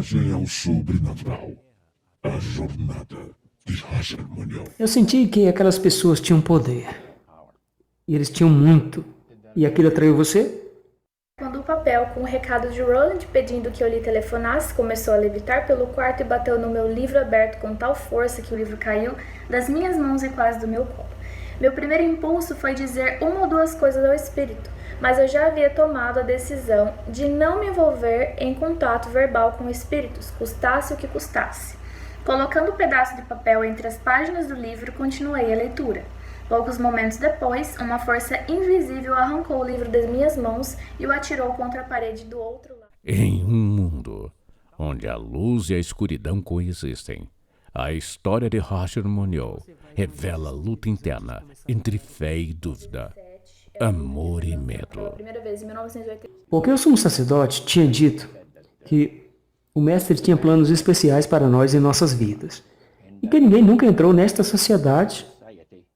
Viagem ao sobrenatural. A jornada de Roger Munhoz. Eu senti que aquelas pessoas tinham poder. E eles tinham muito. E aquilo atraiu você? Quando o papel com o recado de Roland pedindo que eu lhe telefonasse começou a levitar pelo quarto e bateu no meu livro aberto com tal força que o livro caiu das minhas mãos e quase do meu colo. Meu primeiro impulso foi dizer uma ou duas coisas ao espírito, mas eu já havia tomado a decisão de não me envolver em contato verbal com espíritos, custasse o que custasse. Colocando o pedaço de papel entre as páginas do livro, continuei a leitura. Poucos momentos depois, uma força invisível arrancou o livro das minhas mãos e o atirou contra a parede do outro lado. Em um mundo onde a luz e a escuridão coexistem, a história de Roger Munhoz revela a luta interna entre fé e dúvida, amor e medo. Pela primeira vez em 1980. Porque o sumo sacerdote tinha dito que o mestre tinha planos especiais para nós em nossas vidas. E que ninguém nunca entrou nesta sociedade,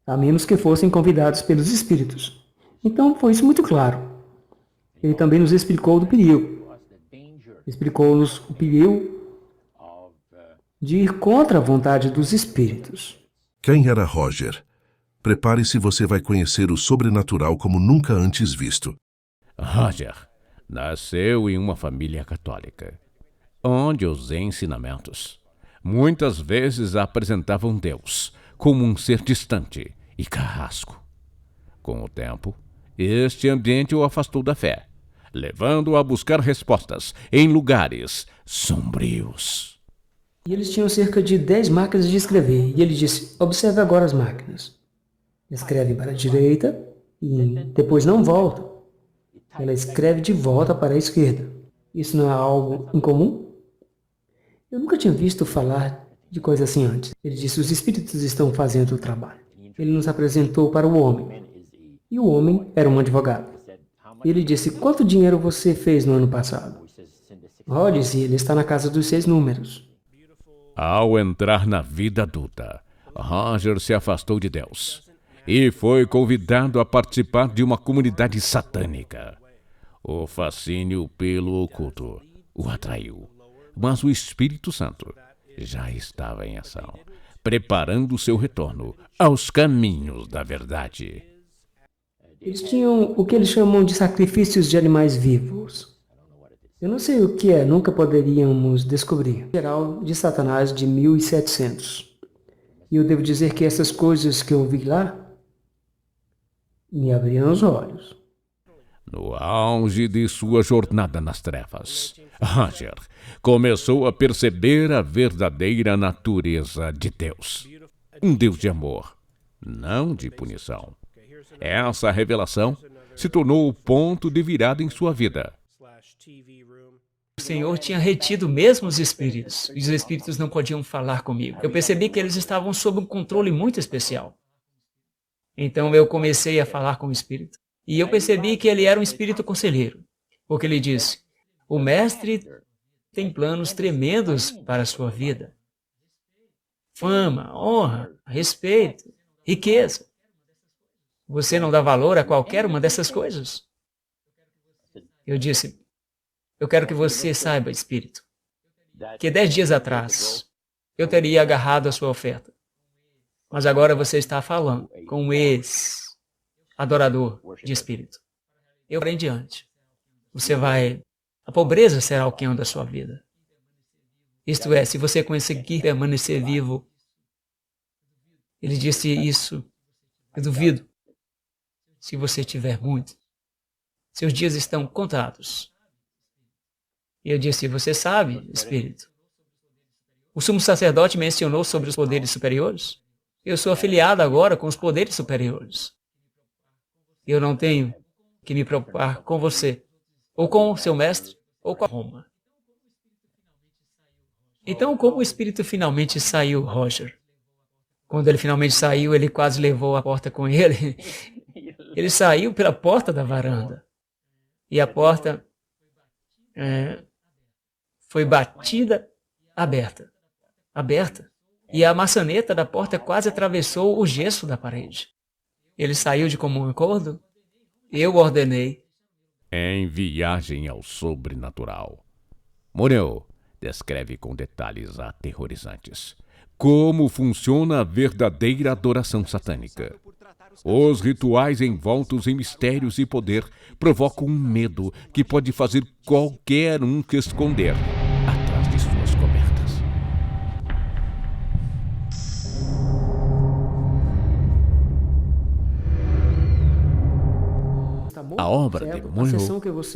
a menos que fossem convidados pelos espíritos. Então foi isso muito claro. Ele também nos explicou do perigo. Explicou-nos o perigo de ir contra a vontade dos espíritos. Quem era Roger? Prepare-se, você vai conhecer o sobrenatural como nunca antes visto. Roger nasceu em uma família católica, onde os ensinamentos muitas vezes apresentavam Deus como um ser distante e carrasco. Com o tempo, este ambiente o afastou da fé, levando-o a buscar respostas em lugares sombrios. E eles tinham cerca de 10 máquinas de escrever. E ele disse, observe agora as máquinas. Escreve para a direita e depois não volta. Ela escreve de volta para a esquerda. Isso não é algo incomum? Eu nunca tinha visto falar de coisa assim antes. Ele disse, os espíritos estão fazendo o trabalho. Ele nos apresentou para o homem. E o homem era um advogado. Ele disse, quanto dinheiro você fez no ano passado? Oh, disse ele, está na casa dos 6 números. Ao entrar na vida adulta, Roger se afastou de Deus e foi convidado a participar de uma comunidade satânica. O fascínio pelo oculto o atraiu, mas o Espírito Santo já estava em ação, preparando seu retorno aos caminhos da verdade. Eles tinham o que eles chamam de sacrifícios de animais vivos. Eu não sei o que é, nunca poderíamos descobrir. Geral de Satanás de 1700. E eu devo dizer que essas coisas que eu vi lá me abriram os olhos. No auge de sua jornada nas trevas, Roger começou a perceber a verdadeira natureza de Deus. Um Deus de amor, não de punição. Essa revelação se tornou o ponto de virada em sua vida. O Senhor tinha retido mesmo os espíritos, e os espíritos não podiam falar comigo. Eu percebi que eles estavam sob um controle muito especial. Então eu comecei a falar com o espírito, e eu percebi que ele era um espírito conselheiro, porque ele disse, o mestre tem planos tremendos para a sua vida. Fama, honra, respeito, riqueza. Você não dá valor a qualquer uma dessas coisas? Eu disse, eu quero que você saiba, espírito, que 10 dias atrás eu teria agarrado a sua oferta. Mas agora você está falando com um ex-adorador de espírito. Eu para em diante. A pobreza será o quem da sua vida. Isto é, se você conseguir permanecer vivo. Ele disse isso, eu duvido. Se você tiver muito, seus dias estão contados. E eu disse, você sabe, espírito, o sumo sacerdote mencionou sobre os poderes superiores? Eu sou afiliado agora com os poderes superiores. Eu não tenho que me preocupar com você, ou com o seu mestre, ou com a Roma. Então, como o espírito finalmente saiu, Roger? Quando ele finalmente saiu, ele quase levou a porta com ele. Ele saiu pela porta da varanda. E a porta foi batida, aberta. E a maçaneta da porta quase atravessou o gesso da parede. Ele saiu de comum acordo. Eu ordenei. Em viagem ao sobrenatural, Munhoz descreve com detalhes aterrorizantes como funciona a verdadeira adoração satânica. Os rituais envoltos em mistérios e poder provocam um medo que pode fazer qualquer um se esconder atrás de suas cobertas. A obra Demônio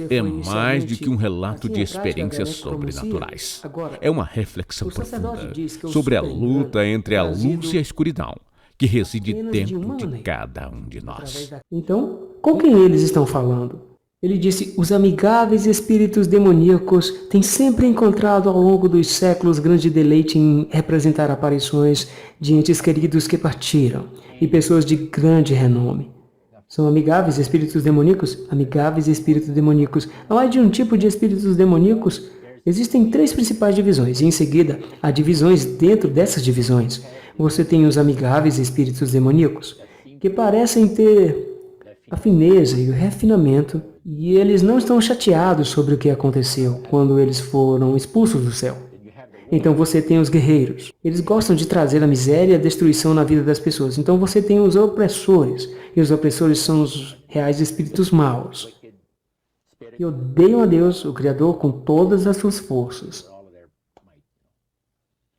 é mais do que um relato de experiências sobrenaturais. É uma reflexão profunda sobre a luta entre a luz e a escuridão, que reside dentro de cada um de nós. Então, com quem eles estão falando? Ele disse, os amigáveis espíritos demoníacos têm sempre encontrado ao longo dos séculos grande deleite em representar aparições de entes queridos que partiram e pessoas de grande renome. São amigáveis espíritos demoníacos? Amigáveis espíritos demoníacos. Além de um tipo de espíritos demoníacos, existem 3 principais divisões, e em seguida, há divisões dentro dessas divisões. Você tem os amigáveis espíritos demoníacos, que parecem ter a fineza e o refinamento, e eles não estão chateados sobre o que aconteceu quando eles foram expulsos do céu. Então você tem os guerreiros. Eles gostam de trazer a miséria e a destruição na vida das pessoas. Então você tem os opressores. E os opressores são os reais espíritos maus, que odeiam a Deus, o Criador, com todas as suas forças.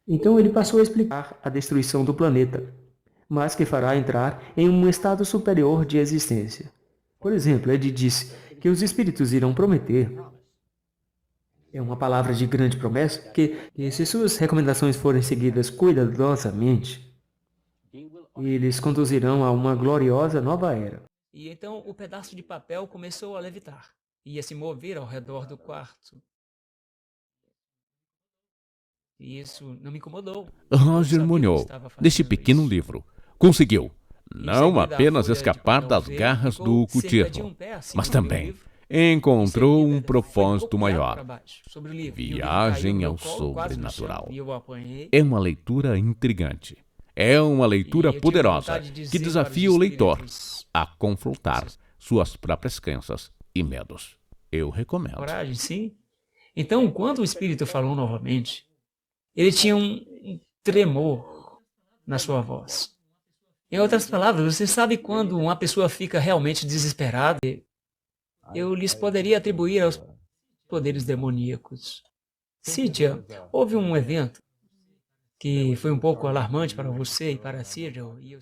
Então ele passou a explicar a destruição do planeta, mas que fará entrar em um estado superior de existência. Por exemplo, ele disse que os espíritos irão prometer. É uma palavra de grande promessa, que se suas recomendações forem seguidas cuidadosamente, eles conduzirão a uma gloriosa nova era. E então o pedaço de papel começou a levitar. Ia se mover ao redor do quarto. E isso não me incomodou. Roger Munhoz, neste pequeno livro, conseguiu não apenas escapar das garras do ocultismo, mas também encontrou um propósito maior. Viagem ao sobrenatural. É uma leitura intrigante. É uma leitura poderosa que desafia o leitor a confrontar suas próprias crenças e medos. Eu recomendo. Coragem, sim. Então, quando o Espírito falou novamente, ele tinha um tremor na sua voz. Em outras palavras, você sabe quando uma pessoa fica realmente desesperada? Eu lhes poderia atribuir aos poderes demoníacos. Cíntia, houve um evento que foi um pouco alarmante para você e para Cyril, e eu